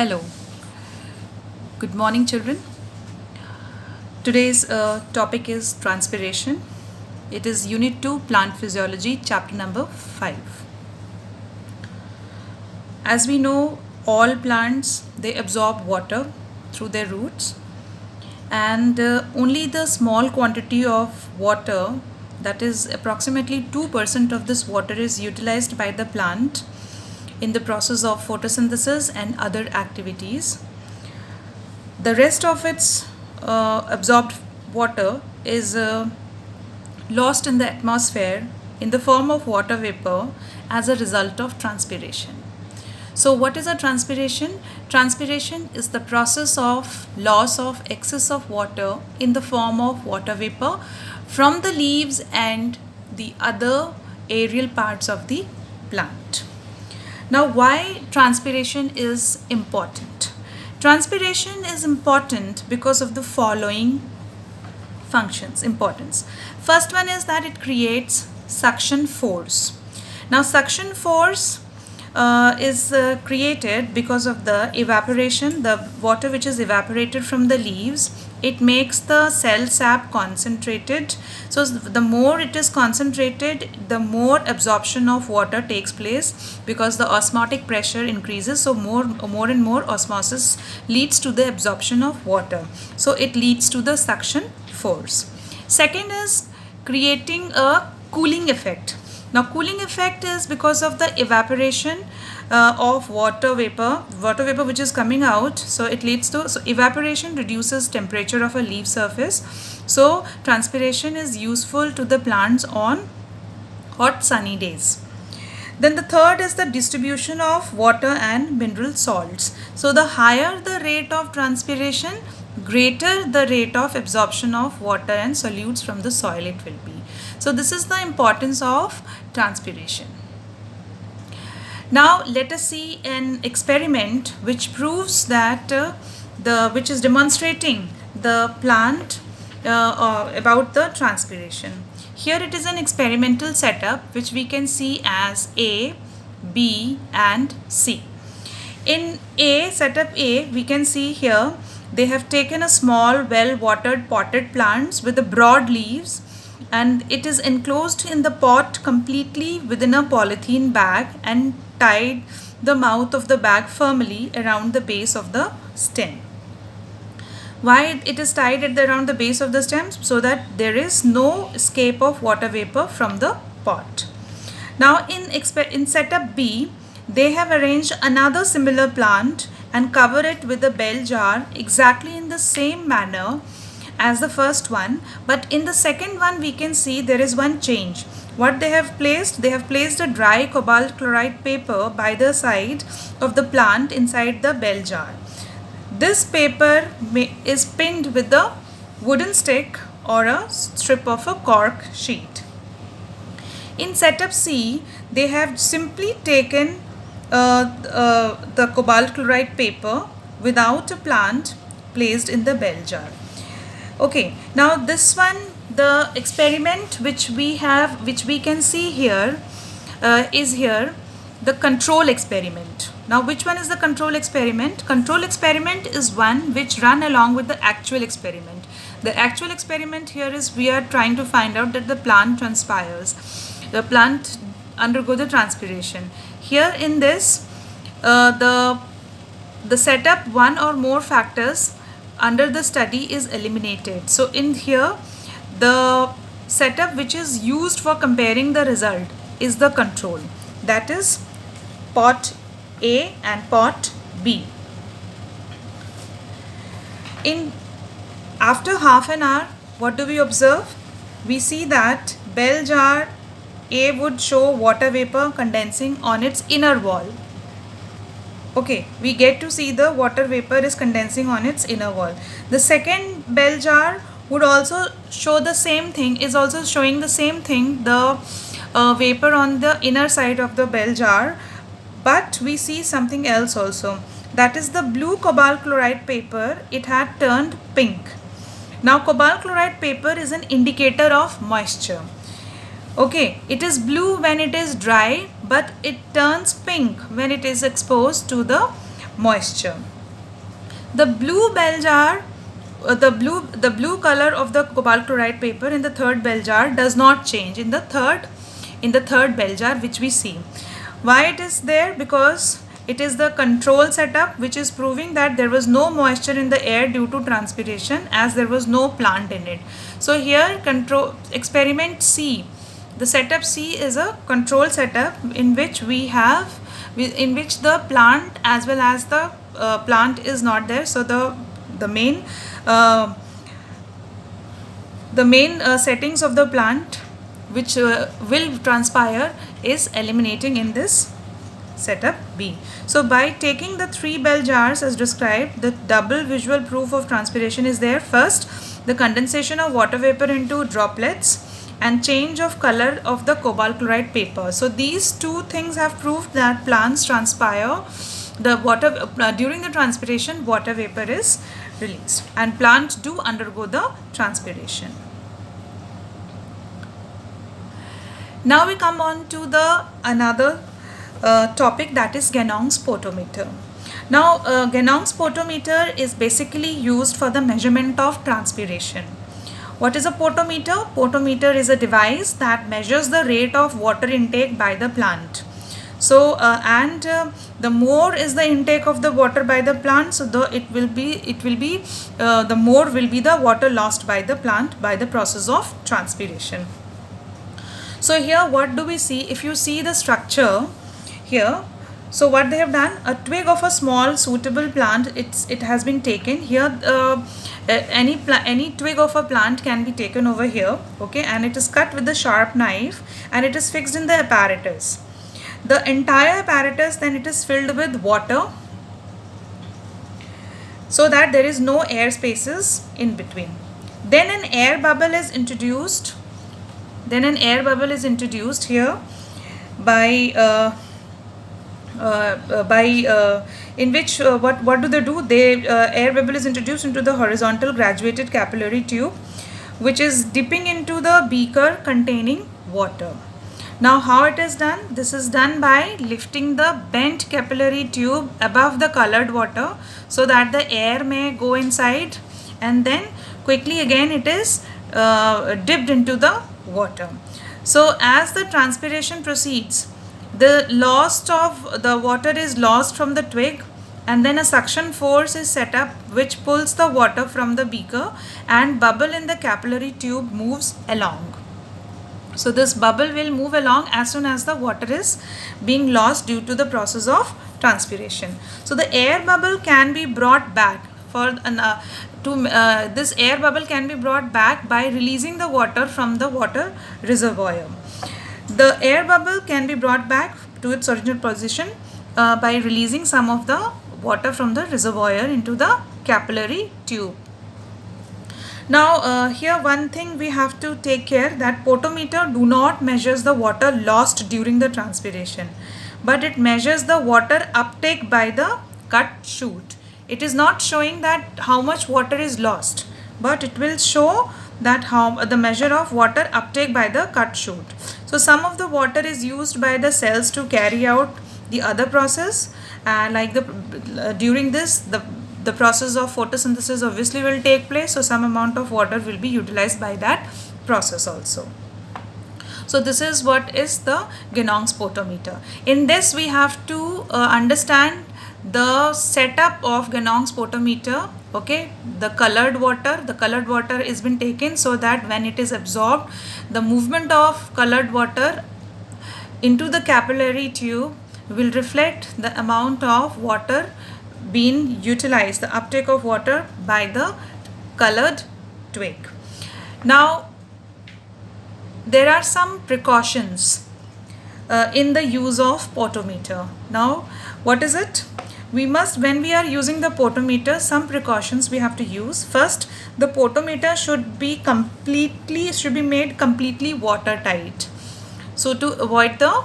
Hello, good morning, children. Today's topic is transpiration. It is Unit 2, Plant Physiology, chapter number 5. As we know, all plants they absorb water through their roots, and only the small quantity of water, that is approximately 2% of this water, is utilized by the plant in the process of photosynthesis and other activities. The rest of its absorbed water is lost in the atmosphere in the form of water vapor as a result of transpiration. So, what is a transpiration? Transpiration is the process of loss of excess of water in the form of water vapor from the leaves and the other aerial parts of the plant. Now, why transpiration is important? Transpiration is important because of the following functions, importance. First one is that it creates suction force. Now, suction force is created because of the evaporation, the water which is evaporated from the leaves. It makes the cell sap concentrated. So the more it is concentrated, the more absorption of water takes place because the osmotic pressure increases. So more and more osmosis leads to the absorption of water. So it leads to the suction force. Second is creating a cooling effect. Now, cooling effect is because of the evaporation of water vapor which is coming out. So it leads to, so evaporation reduces temperature of a leaf surface. So transpiration is useful to the plants on hot sunny days. Then the third is the distribution of water and mineral salts. So the higher the rate of transpiration, greater the rate of absorption of water and solutes from the soil it will be. So this is the importance of transpiration. Now let us see an experiment which proves that which is demonstrating the plant about the transpiration. Here it is an experimental setup which we can see as A, B and C. In setup A, we can see here they have taken a small well-watered potted plants with the broad leaves, and it is enclosed in the pot completely within a polythene bag and tied the mouth of the bag firmly around the base of the stem. Why it is tied around the base of the stem? So that there is no escape of water vapor from the pot. Now in setup B, they have arranged another similar plant and cover it with a bell jar exactly in the same manner as the first one, but in the second one we can see there is one change. What they have placed a dry cobalt chloride paper by the side of the plant inside the bell jar. This paper is pinned with a wooden stick or a strip of a cork sheet. In setup C, they have simply taken the cobalt chloride paper without a plant placed in the bell jar. Okay, now this one, the experiment which we can see here is here the control experiment. Now which one is the control experiment? Control experiment is one which run along with the actual experiment. The actual experiment here is we are trying to find out that the plant transpires. The plant undergo the transpiration. Here in this, the setup one or more factors under the study is eliminated. So in here, the setup which is used for comparing the result is the control. That is pot A and pot B. After half an hour, what do we observe? We see that bell jar A would show water vapor condensing on its inner wall. Okay, we get to see the water vapor is condensing on its inner wall. The second bell jar would also show the same thing, is also showing the same thing, the vapor on the inner side of the bell jar. But we see something else also. That is the blue cobalt chloride paper, it had turned pink. Now cobalt chloride paper is an indicator of moisture. Okay, it is blue when it is dry, but it turns pink when it is exposed to the moisture. The blue bell jar, the blue color of the cobalt chloride paper in the third bell jar does not change in the third bell jar which we see. Why it is there? Because it is the control setup which is proving that there was no moisture in the air due to transpiration, as there was no plant in it. So here control experiment C, the setup C is a control setup in which the plant as well as the plant is not there. So the main settings of the plant which will transpire is eliminating in this setup B. So by taking the 3 bell jars as described, the double visual proof of transpiration is there. First, the condensation of water vapor into droplets and change of color of the cobalt chloride paper. So these two things have proved that plants transpire. The water during the transpiration, water vapor is released, and plants do undergo the transpiration. Now we come on to the another topic, that is Ganong's potometer. Now Ganong's potometer is basically used for the measurement of transpiration. What is a potometer? Potometer is a device that measures the rate of water intake by the plant. So the more is the intake of the water by the plant, so the more will be the water lost by the plant by the process of transpiration. So here what do we see? If you see the structure here, so what they have done, a twig of a small suitable plant, it has been taken here. Any twig of a plant can be taken over here, okay, and it is cut with a sharp knife and it is fixed in the apparatus. The entire apparatus then it is filled with water so that there is no air spaces in between. Then an air bubble is introduced. Here by in which what do they do? Air bubble is introduced into the horizontal graduated capillary tube, which is dipping into the beaker containing water. Now how it is done? This is done by lifting the bent capillary tube above the colored water so that the air may go inside, and then quickly again it is dipped into the water. So as the transpiration proceeds, the water is lost from the twig, and then a suction force is set up which pulls the water from the beaker, and bubble in the capillary tube moves along. So this bubble will move along as soon as the water is being lost due to the process of transpiration. So the air bubble can be brought back this air bubble can be brought back by releasing the water from the water reservoir. The air bubble can be brought back to its original position by releasing some of the water from the reservoir into the capillary tube. Now here one thing we have to take care, that potometer do not measures the water lost during the transpiration, but it measures the water uptake by the cut shoot. It is not showing that how much water is lost, but it will show that how the measure of water uptake by the cut shoot. So some of the water is used by the cells to carry out the other process, during this the process of photosynthesis obviously will take place, so some amount of water will be utilized by that process also. So this is what is the Ganong's potometer. In this we have to understand the setup of Ganong's potometer. Okay, the colored water is been taken so that when it is absorbed, the movement of colored water into the capillary tube will reflect the amount of water being utilized, the uptake of water by the colored twig. Now there are some precautions in the use of potometer. Now what is it? We must, when we are using the potometer, some precautions we have to use. First, the potometer should be made completely watertight, so to avoid the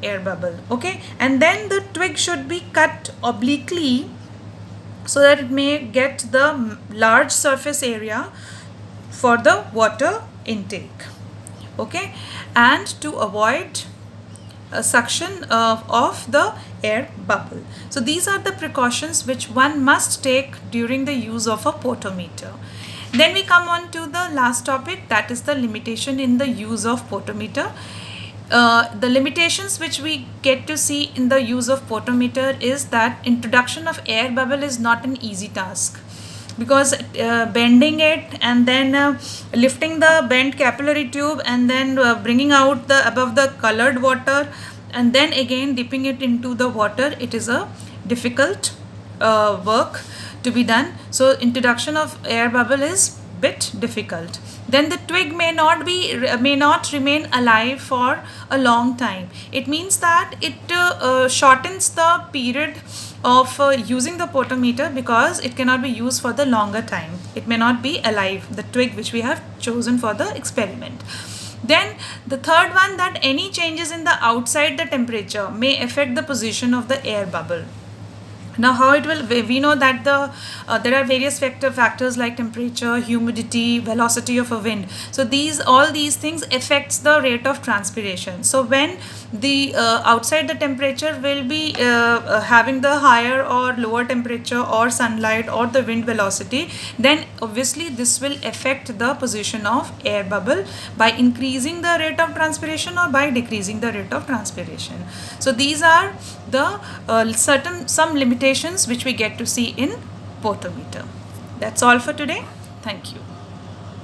air bubble. Okay, and then the twig should be cut obliquely so that it may get the large surface area for the water intake. Okay, and to avoid suction of the air bubble. So these are the precautions which one must take during the use of a potometer. Then we come on to the last topic, that is the limitation in the use of potometer. The limitations which we get to see in the use of potometer is that introduction of air bubble is not an easy task, because bending it and then lifting the bent capillary tube and then bringing out the above the colored water and then again dipping it into the water, it is a difficult work to be done. So introduction of air bubble is bit difficult. Then the twig may not remain alive for a long time. It means that it shortens the period of using the potometer, because it cannot be used for the longer time. It may not be alive, the twig which we have chosen for the experiment. Then the third one, that any changes in the outside the temperature may affect the position of the air bubble. Now how it will, we know that there are various factors like temperature, humidity, velocity of a wind. So all these things affects the rate of transpiration. So when the outside the temperature will be having the higher or lower temperature or sunlight or the wind velocity, then obviously this will affect the position of air bubble by increasing the rate of transpiration or by decreasing the rate of transpiration. So these are the some limitations which we get to see in potometer. That's all for today. Thank you.